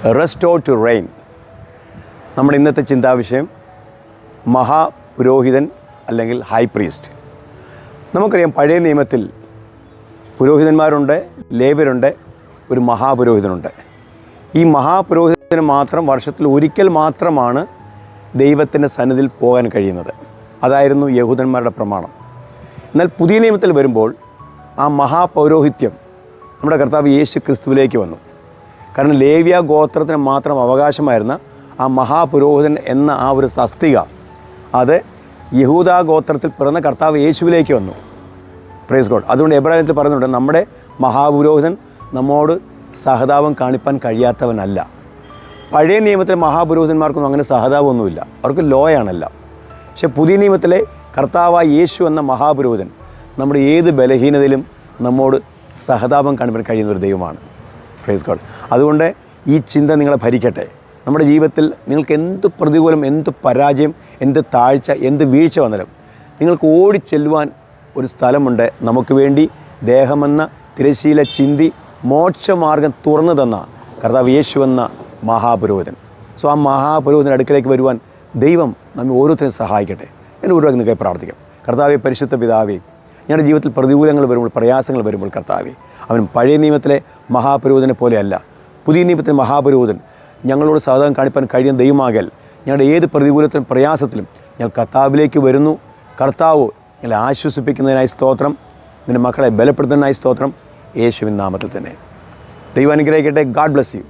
Restore to rain. നമ്മുടെ ഇന്നത്തെ ചിന്താവിഷയം മഹാപുരോഹിതൻ അല്ലെങ്കിൽ ഹൈ പ്രീസ്റ്റ്. നമുക്കറിയാം, പഴയ നിയമത്തിൽ പുരോഹിതന്മാരുണ്ട്, ലേവ്യരുണ്ട്, ഒരു മഹാപുരോഹിതനുണ്ട്. ഈ മഹാപുരോഹിതന് മാത്രം വർഷത്തിൽ ഒരിക്കൽ മാത്രമാണ് ദൈവത്തിൻ്റെ സന്നിധിയിൽ പോകാൻ കഴിയുന്നത്. അതായിരുന്നു യഹൂദന്മാരുടെ പ്രമാണം. എന്നാൽ പുതിയ നിയമത്തിൽ വരുമ്പോൾ ആ മഹാപൗരോഹിത്യം നമ്മുടെ കർത്താവ് യേശു ക്രിസ്തുവിലേക്ക് വന്നു. കാരണം ലേവ്യ ഗോത്രത്തിന് മാത്രം അവകാശമായിരുന്ന ആ മഹാപുരോഹിതൻ എന്ന ആ ഒരു തസ്തിക അത് യഹൂദ ഗോത്രത്തിൽ പിറന്ന കർത്താവ് യേശുവിലേക്ക് വന്നു. Praise God. അതുകൊണ്ട് എബ്രായത്തിൽ പറയുന്നുണ്ട്, നമ്മുടെ മഹാപുരോഹിതൻ നമ്മോട് സഹതാപം കാണിപ്പാൻ കഴിയാത്തവനല്ല. പഴയ നിയമത്തിലെ മഹാപുരോഹിതന്മാർക്കൊന്നും അങ്ങനെ സഹതാപമൊന്നുമില്ല, അവർക്ക് ലോയാണല്ല. പക്ഷേ പുതിയ നിയമത്തിലെ കർത്താവായ യേശു എന്ന മഹാപുരോഹിതൻ നമ്മുടെ ഏത് ബലഹീനതയിലും നമ്മോട് സഹതാപം കാണിപ്പാൻ കഴിയുന്ന ഒരു ദൈവമാണ്. Praise God. അതുകൊണ്ട് ഈ ചിന്ത നിങ്ങളെ ഭരിക്കട്ടെ. നമ്മുടെ ജീവിതത്തിൽ നിങ്ങൾക്ക് എന്ത് പ്രതികൂലം, എന്ത് പരാജയം, എന്ത് താഴ്ച, എന്ത് വീഴ്ച വന്നാലും നിങ്ങൾക്ക് ഓടിച്ചെല്ലുവാൻ ഒരു സ്ഥലമുണ്ട്. നമുക്ക് വേണ്ടി ദേഹമെന്ന തിരശ്ശീല ചിന്തി മോക്ഷമാർഗം തുറന്നു തന്ന കർത്താവ് യേശു എന്ന മഹാപുരോഹിതൻ. സോ ആ മഹാപുരോഹിതൻ്റെ അടുക്കലേക്ക് വരുവാൻ ദൈവം നമ്മെ ഓരോരുത്തരും സഹായിക്കട്ടെ. ഞാൻ ഒരു നിങ്ങൾക്ക് പ്രാർത്ഥിക്കാം. കർത്താവെ, പരിശുദ്ധ പിതാവേ, ഞങ്ങളുടെ ജീവിതത്തിൽ പ്രതികൂലങ്ങൾ വരുമ്പോൾ, പ്രയാസങ്ങൾ വരുമ്പോൾ കർത്താവെ, അവൻ പഴയ നിയമത്തിലെ മഹാപുരോഹിതനെ പോലെയല്ല, പുതിയ നിയമത്തിലെ മഹാപുരോഹിതൻ ഞങ്ങളോട് സഹതാപം കാണിപ്പാൻ കഴിയുന്ന ദൈവമാകൽ ഞങ്ങളുടെ ഏത് പ്രതികൂലത്തിലും പ്രയാസത്തിലും ഞങ്ങൾ കർത്താവിലേക്ക് വരുന്നു. കർത്താവ് ഞങ്ങളെ ആശ്വസിപ്പിക്കുന്നതിനായി സ്തോത്രം. നിൻ്റെ മക്കളെ ബലപ്പെടുത്തുന്നതിനായി സ്തോത്രം. യേശുവിൻ നാമത്തിൽ തന്നെ. ദൈവം അനുഗ്രഹിക്കട്ടെ. God bless you.